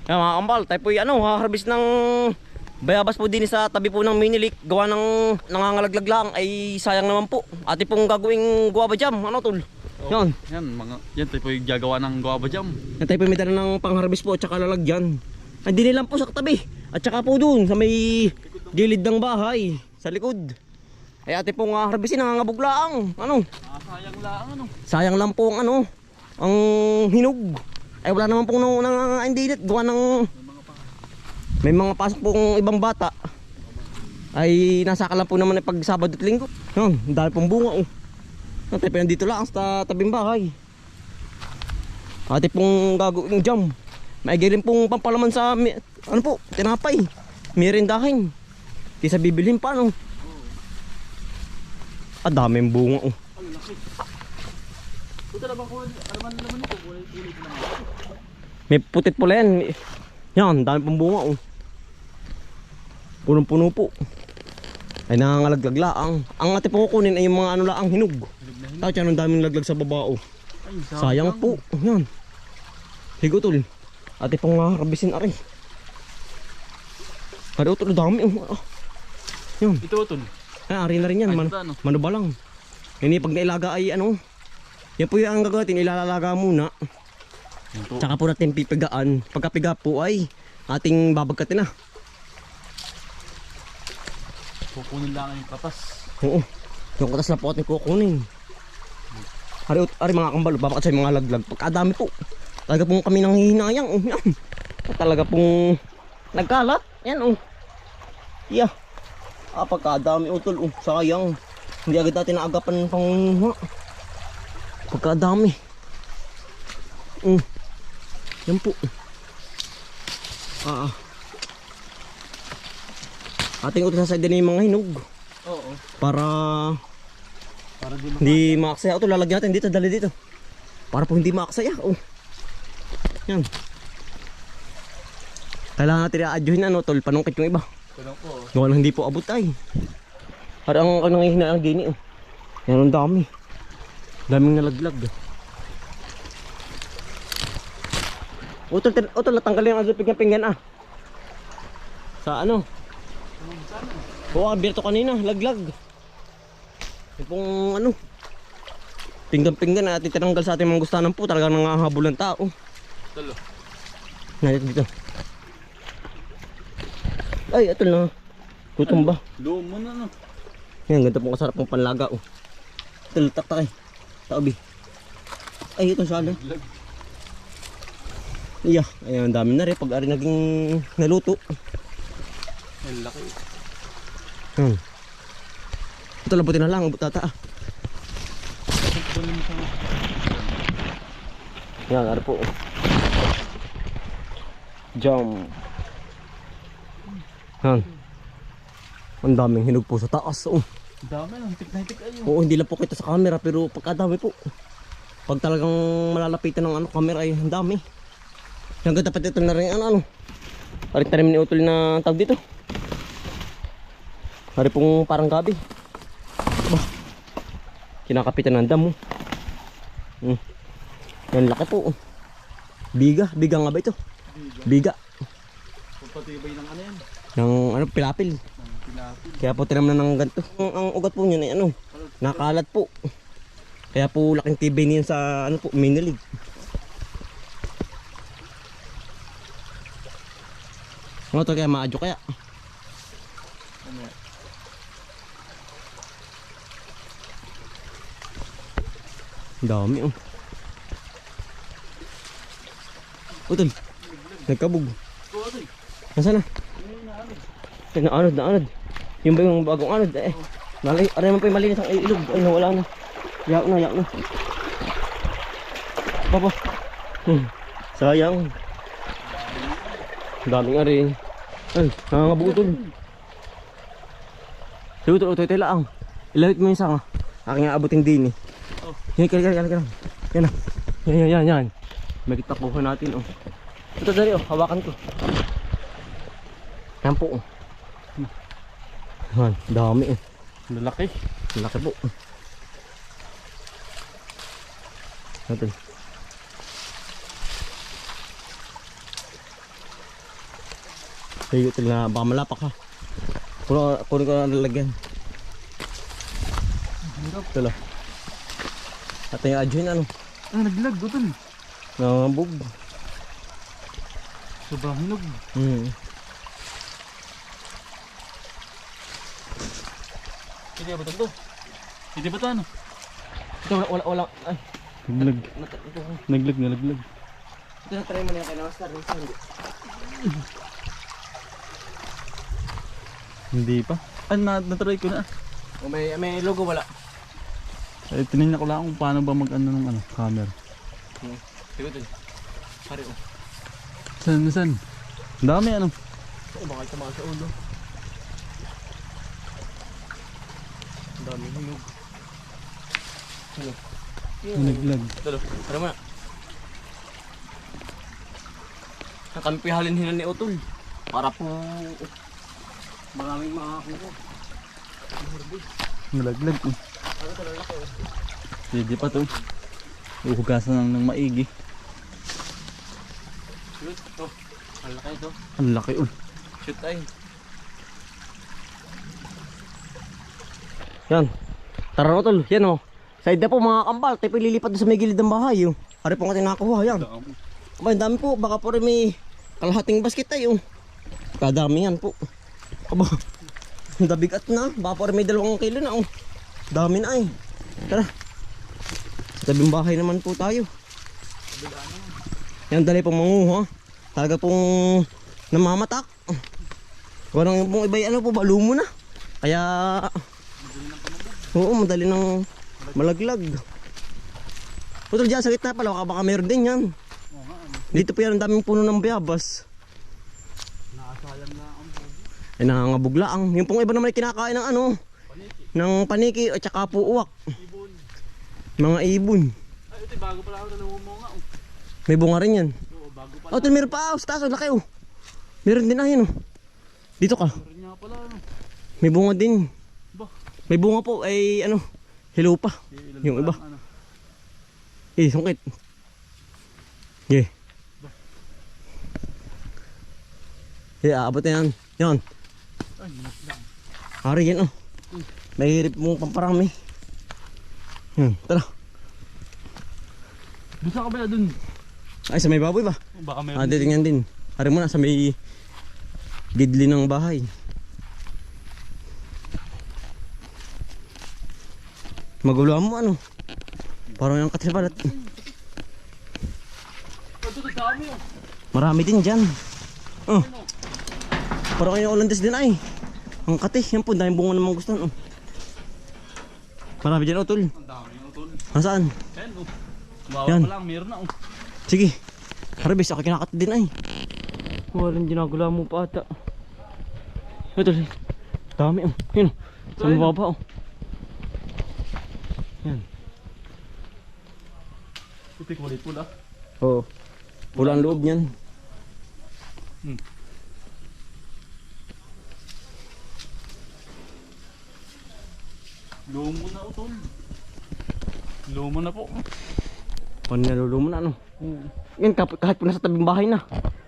Yan mga kambal, tayo po harvest ng bayabas po din sa tabi po ng mini lake. Gawa ng nangangalaglag lang ay sayang naman po. Ate pong gagawing guava jam, ano tol? Yan. Yan tayo po yung gagawa ng guava jam. Yan tayo po may dala ng pang-harvest po at saka lalagyan. Ay dili lang po sa katabi. At saka po dun sa may gilid ng bahay, sa likod. Ay ate pong harvestin, nangangabog lang. Ano? Sayang lang ano. Sayang lang po ang ang hinog. Ay wala naman pong nangangaindilit. Gawa ng may mga pasok pong ibang bata. Ay nasaka lang po naman pag Sabado at Linggo. Yan, dahil pong bunga oh. Tayo pa nandito lang sa tabing bahay. Ate pong gagawing jam. Maigirin pong pampalaman sa ano po, tinapay. Merindahin. Kisa bibilhin pa no. Daming bunga oh. Puta na ba ko naman ito kulay na. May putit pula yan. Yan, dami pong bunga oh. Punong-puno po. Ay nangangalaglag laang. Ang ate pong kukunin ay yung mga ano laang hinog. Tapos yan ang daming laglag sa baba oh. Sayang po. Yan. Higutol. Ate pong harbisin ari. Ari utol dami oh. Yan. Ito utol. Ay ari na rin yan. Manuba lang. Hindi pag nailaga ay ano. Yan po yung gagawin. Ilalalaga muna. Tsaka po natin pipigaan. Pagkapiga po ay ating babagkatin na. Kukunin lang yung katas. Oo. Yung katas lang po ating kukunin. Ari mga kambal, babakat sa mga laglag. Pagkadami po. Talaga pong kami nang hihinayang. Talaga pong nagkalat. Yan oh. Yeah. Pagkadami utol. Sayang. Hindi agad natin naagapan pang pagkadami. Yan po. Ating utosan din yung mga hinog. Oo. Para hindi maaksaya. Ito lalagyan natin dito, dali dito. Para po hindi maaksaya. Yan. Kailangan natin i-adyohin ano tol, panungkit yung iba. Gawa lang hindi po abot ay. Parang ang hihina ang gini. Yan ang dami. Daming nalaglag. Utol natanggalin ang pinggan sa ano? Oo, birto kanina, laglag. Yung pong ano, pinggan na tinanggal sa ating mga gustanan po. Talagang nangahabol ng tao. Talo. Nandito dito. Ay, ito na. Tutumba. Lumo na no. Yan, ganito pong kasarap pong panlaga oh. Ito, taktak Taubi. Ay, ito sala. Iya, ayun, dami na rin pag ari naging naluto. Ang laki. Ito labutin na lang, butata Yan, ari po. Jam. Yan. Ang daming hinog po sa taas oh. Dami lang, tik ayun. Oo, hindi lang po kita sa camera pero pagkadami po. Pag talagang malalapitan ng camera ay ang dami. Yung dapat ito na rin ano. Hari tanim ni utol na tawag dito. Hari pong parang gabi. Kinakapitan ng damo. Yan laki po. Biga nga ba ito? Biga. Pagpatibay ng ano yan? Ng ano, pilapil. Kaya po tinam na ng ganito. Ang ugat po niyan ay ano, nakalat po. Kaya po laking tibay niyan sa ano po, minilig. Ano to kaya maadyo kaya? Dami oh. Utol. Nagkabog. Nasaan na? Naanod. Yung ba yung bagong anod eh. Aray man pa yung malinis ang ilog. Ay nawala na. Yak na. Papa. Sayang. Daming ari. Ay, nangangabutol. Sige utol, utoy lang. Ilawit mo yung sanga. Aking aabutin din eh. Yan, kala. Yan na. Yan. May kitakuhan natin oh. Ito dali oh, hawakan ko. Yan po oh. Yan, dami oh. Lalaki. Laki po. Ito. Sige, ito na baka malapak ha. Kunin ko na lalagyan. Ito lang. At yung adjoin ano. Ah, naglag utol. Nangabog. Sobrang hinog. Hindi ba ito? Hindi ba ito ano? Ito wala. Ay. Naglag. Naglag. Ito na try mo na yung kay Master. Hindi. Hindi pa. Ah, natry ko na. O may logo wala. Eh, tinignan ko lang kung paano ba mag-ano ng camera. Sige ito. Pare o. Saan? Ang dami ano. Oh, baka tumakas sa ulo. Ang dami hinog. Ano? Naglag. Dalo. Ano mo na? Nakampihalin ni Utol. Para po maraming makakuha. Nalaglag. Ano ito lalaki o? Pwede pa to. Uhugasan lang ng maigi. Shoot. Ito. Ang laki ito. Ang laki Shoot ay. Yan. Tara na Utol. Yan o. Side na po mga kambal. Tayo po lilipat doon sa may gilid ng bahay. Hari po natin nakakuha. Yan. Aba, ang dami po. Baka po rin may kalahating basket tayo. Kadami yan po. Aba, ang dabigat na. Baka po rin may 2 kilo na. Dami na ay. Tara. Sa tabing bahay naman po tayo. Yan, dali pong manguha. Talaga pong namamatak. Walang pong iba ano po, balumo na. Kaya, oo, madali ng malaglag. Putol dyan, sa gitna pala. Baka meron din yan. Dito po yan, ang daming puno ng bayabas. Nakasayang na ang bubo. Ay nangangabugla ang. Yung pong iba naman ay kinakain ng ano, ng paniki at saka po uwak. Ibon. Mga ibon. Ay, ito bago pala ako nalumunga. May bunga rin yan. Oo, bago pala. Oh, ito meron pa. Sa taas, laki oh. Meron din ayun oh. Dito ka. Meron nga pala ano. May bunga din. Ba? May bunga po ay ano, hilaw pa. Yung iba. Ano. Sungkit. Yeah. Aabot na yan. Yan. Ay, minaslang. Hari yan oh. Mahirip mong pamparami. Tara. Doon sa kabila dun. Ay, sa may baboy ba? Baka meron. Titingnan din. Hari mo na sa may gidli ng bahay. Magulo mo ano. Parang yung katribalat. Ito, dami oh. Marami din dyan. Oh. Parang kayo Olandes din ay. Ang kati. Yan po. Dahil bunga namang gusto. Oh. Marami dyan Utol. Ang dami yung utol. Nasaan? Ayan oh. Bawa Yan. pa lang, meron na oh. Sige. Harabis. Ako kinakati din ay. Walang ginagula mo pa ata. Utol. Dami oh. Yun oh. Sa mababa oh. Yan. Puti ko ulit pula. Oo. Pula ang loob niyan. Lumo na utol. Lumo na po. Paano nalulumo na ano? Yan kahit po nasa tabing bahay na.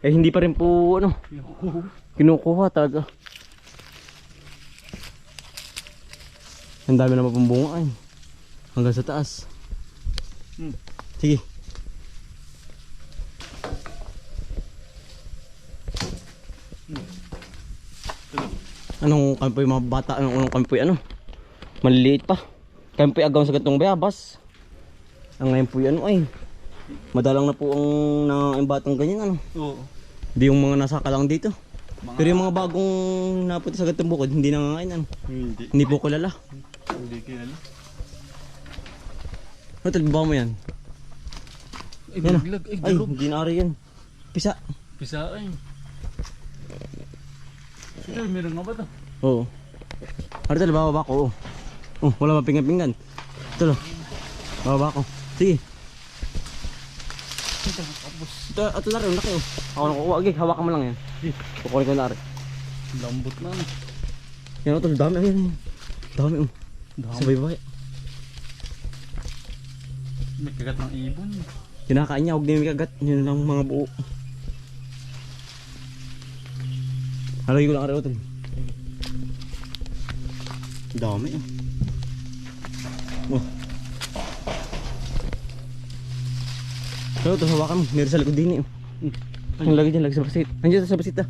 Eh hindi pa rin po ano. Kinukuha talaga. Ang dami naman pong bunga ay. Hanggang sa taas. Sige. Anong kampoy mga bata? Anong kampoy ano? Maliliit pa. Kampoy agaw sa gantong bayabas. Ang ngayon po ano ay. Madalang na po ang batang ganyan ano. Oo. Hindi yung mga nasaka lang dito. Pero yung mga bagong napunta sa gantong bukod, hindi na nga ano. Hindi po kilala. Hindi kilala. Ano talibaba mo yan? Ay, Yan, biglag. Ay, Ay, durog. hindi na rin yan. Pisa. Pisa ay. Ito, meron nga ba ito? Oo. Ano talo, bababa ko. Oh, wala mapingan-pingan. Talo. Bababa ko. Sige. Ito na rin, laki oh. Ako nakukuha. Okay, hawakan mo lang yan. Kukunin ko na rin. Lambot na ano. Yan o, talo, dami. Ayan. Dami oh. Sabay-bay. May kagat ng ibon. Kinakain niya, huwag niya may kagat. Yun lang mga buo. Halagay ko lang araw ito. Dami eh. Oh. So, ito hawakan mo. Meron sa likod din eh. Ang lagi dyan, lagi sa basit. Andiyan sa basit ah.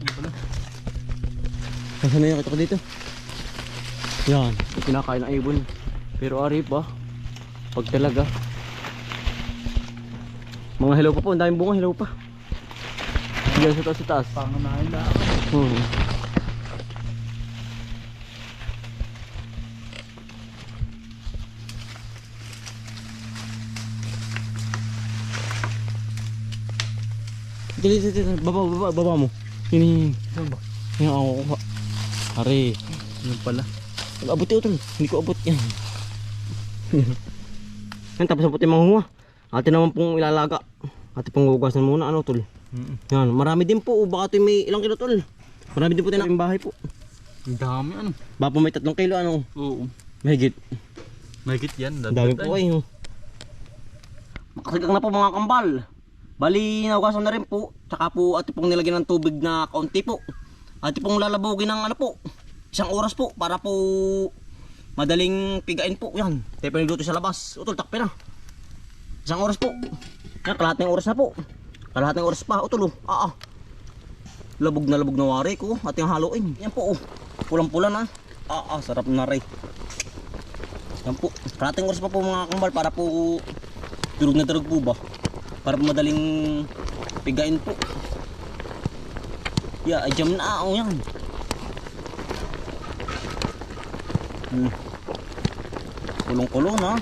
Nasaan na yung kita ko dito? Yan, pinakain ng ibon. Pero ari pa. Pag talaga. Mga hilaw pa po, ang daming bunga, hilaw pa. Diyan sa taas, sa taas. Pangunahin lang. Dito, baba mo. Yun. Saan ba? Yan ako kuha. Ari. Yun pala. Abot ito, hindi ko abot yan. Yan, tapos abot yung mga hunga. Ate naman pong ilalaga. Ate pong hugasan muna, ano tol. Yan, marami din po. Baka ito may ilang kilo tol. Marami din po tayo ng bahay po. Ang dami ano. Baka po may 3 kilo, ano. Oo. Mahigit. Mahigit yan. Ang dami po ay. Makasigang na po mga kambal. Bali, nahugasan na rin po. Tsaka po ate pong nilagyan ng tubig na kaunti po. Ate pong lalabugin ng ano po. 1 oras po para po madaling pigain po. Yan. Tayo pa nagluto sa labas. Utol, takpe na. 1 oras po. Yan, kalahating oras na po. Kalahating oras pa. Utol, oh. Labog na wari ko. Ating haluin. Yan po, oh. Pulang-pula na. Sarap na rin. Yan po. Kalahating oras pa po mga kambal para po durog na durog po ba. Para po madaling pigain po. Yeah, ay jam na. Oh, yan. Kulong-kulong na.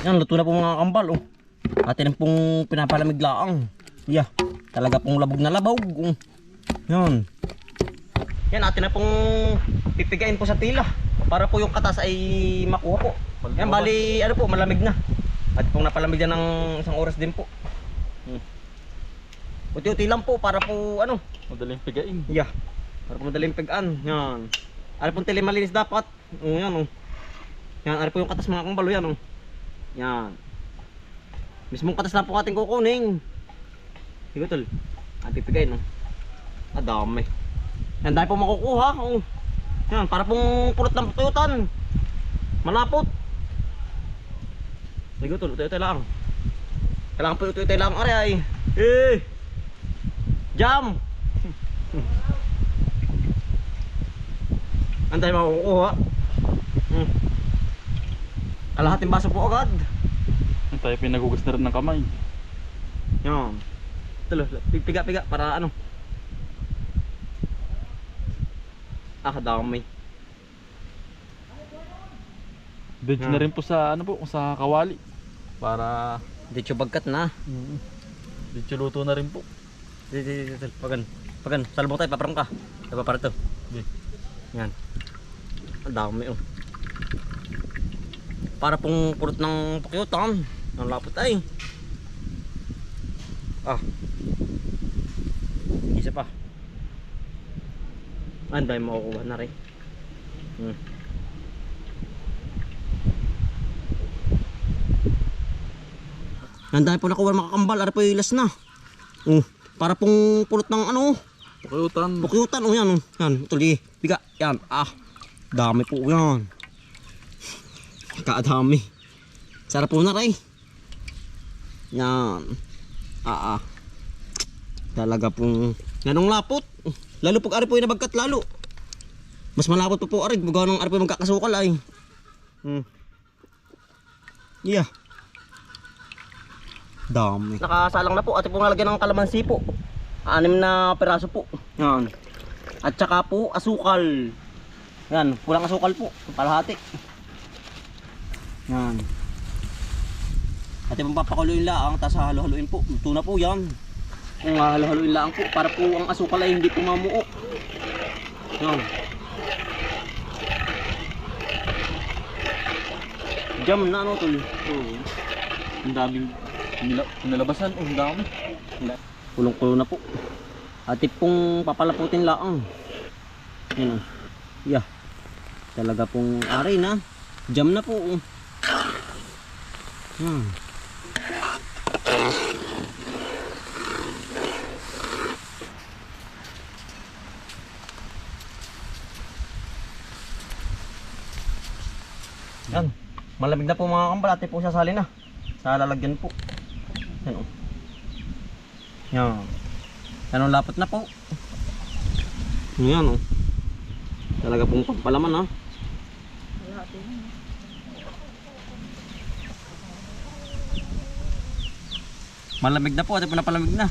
Yan, luto na po mga kambal. Oh. Atin pong pinapalamig laang. Yeah, talaga pong labog na labog. Yan. Yan, atin na pong pipigain po sa tila. Para po yung katas ay makuha po. Yan, bali, ano po, malamig na. At pong napalamig na ng 1 oras din po. Uti-uti lang po para po, ano. Madaling pigain. Yeah, para po madaling pigaan. Yan. Ano pong tili malinis dapat. Yan, oh. Yan, ano po yung katas mga kambalo, yan, oh. Yan. Mismong katas lang po ating kukunin. Sige tol. Ang pipigay no. Dami. Yan, dahil po makukuha. Oh. Yan, para pong pulot ng putuyutan. Malapot. Sige tol, utay-utay lang. Kailangan po utay-utay lang. Aray ay. Jam. Ang dahil makukuha. Kalahating baso po agad. Tayo pinagugas na rin ng kamay. Yan. Tulo, piga-piga para ano. Kadami. Dito na rin po sa ano po, sa kawali. Para Dito bagkat na. dito luto na rin po. Dito. Pagan. Salbong tayo, paparang ka. Diba para to? Yan. Ang dami oh. Para pong pulot ng pakyutan. Ang lapot ay. Isa pa. Anday makukuha na rin. Anday po nakuha mga kambal. Ara po yung ilas na. Para pong pulot ng ano. Pakyutan. Yan. Yan. Tuloy. Biga. Yan. Dami po yan. Kadami. Sarap po na rin. Yan. Talaga pong ganong lapot. Lalo pag ari po yung nabagkat lalo. Mas malapot pa po ari. Ganong ari po yung magkakasukal ay. Yeah. Dami. Nakasalang na po. Ate po nalagyan ng kalamansi po. 6 na peraso po. Yan. At saka po asukal. Yan. Pulang asukal po. Palahati. Yan. Ate pong papakuluin lang. Tapos halo-haluin po. Luto na po yan. Kung halo-haluin lang po. Para po ang asukal ay hindi po mamuo. Yan. Jam na ano tol. Ang daming nalabasan. Ang dami. Kulong-kulo na po. Ate pong papalaputin lang. Yan o. Yeah. Talaga pong ari na. Jam na po. Yan. Malamig na po mga kambal. Ate po sasali na. Sa lalagyan po. Yan o. Yan. Yan o, lapot na po. Yan o. Talaga pong pagpalaman ha. Malamig na po. Ate po na palamig na.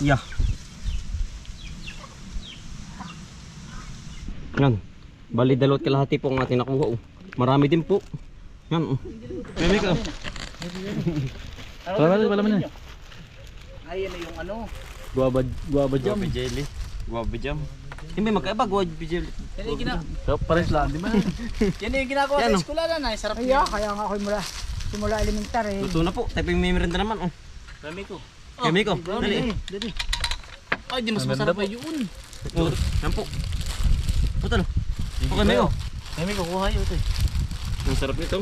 Yeah. Yan. Bali dalawat kalahati po ang ating nakuha. Oh. Marami din po. Yan. Oh. Mimi ka. Pala man yan. Ay, yan na yung ano. Guava jam. Guava jelly. Guava jam. Hindi magkaiba guava jelly. Yan yung gina... So, pares lang, di ba? Yan yung ginagawa Yan, sa oh. eskwela na. Sarap Kaya, kaya nga ako simula elementary. Luto na po. Tayo yung memerenda naman. Oh. Rami ko. Kami ko. Dali. Dali. Ay, di mas Maganda masarap po. pa yun. Oh. Yan po. Putalo. Okay, Mayo. Rami ko, kuha yun ito eh. Ang sarap nito.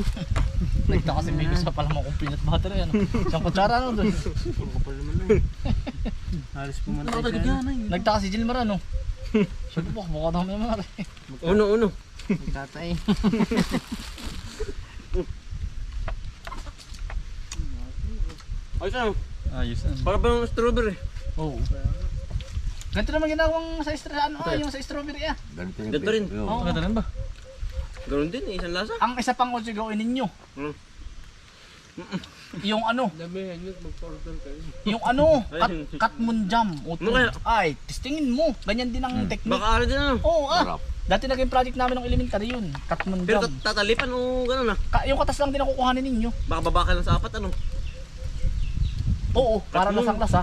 Nagtaka si Miko sa palamang kong peanut butter yan. Siyang kutsara ano doon. Kapal naman na. Halos pumatay siya. Nagtaka si Jilmar ano. Sabi po, baka daw may mga rin. Uno. Nagtatay. Ayos na. Ayos na. Para ba yung strawberry? Oo. Ganito naman ginawang sa yung sa strawberry ah. Ganito rin. Oo. Maganda rin ba? Ganoon din. Isang lasa. Ang isa pang kung sigawin ninyo. Hmm. Yung ano? Yung ano? Katmun jam. Ano kaya? Ay, testingin mo. Ganyan din ang technique. Baka ano din ano. Oo Dati naging project namin ng elementary yun. Katmun Pero jam. tatalipan o gano'n ah. Yung katas lang din ang kukuhanin ninyo. Baka babaka lang sa apat ano. Oo, para Katmun. lasang lasa.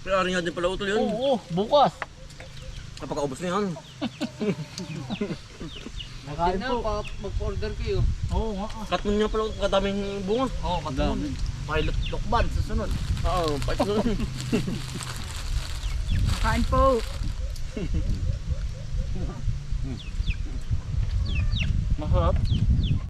Pero ano nga din pala utol yun. Oo, bukas. Napakaubos na yan. Nakain po. Mag-order kayo. Oo nga. Katmun niya pala kadaming bunga. Oo, katmun. Pilot lokban sa sunod. Oo, pati ko. Kain po. Masarap.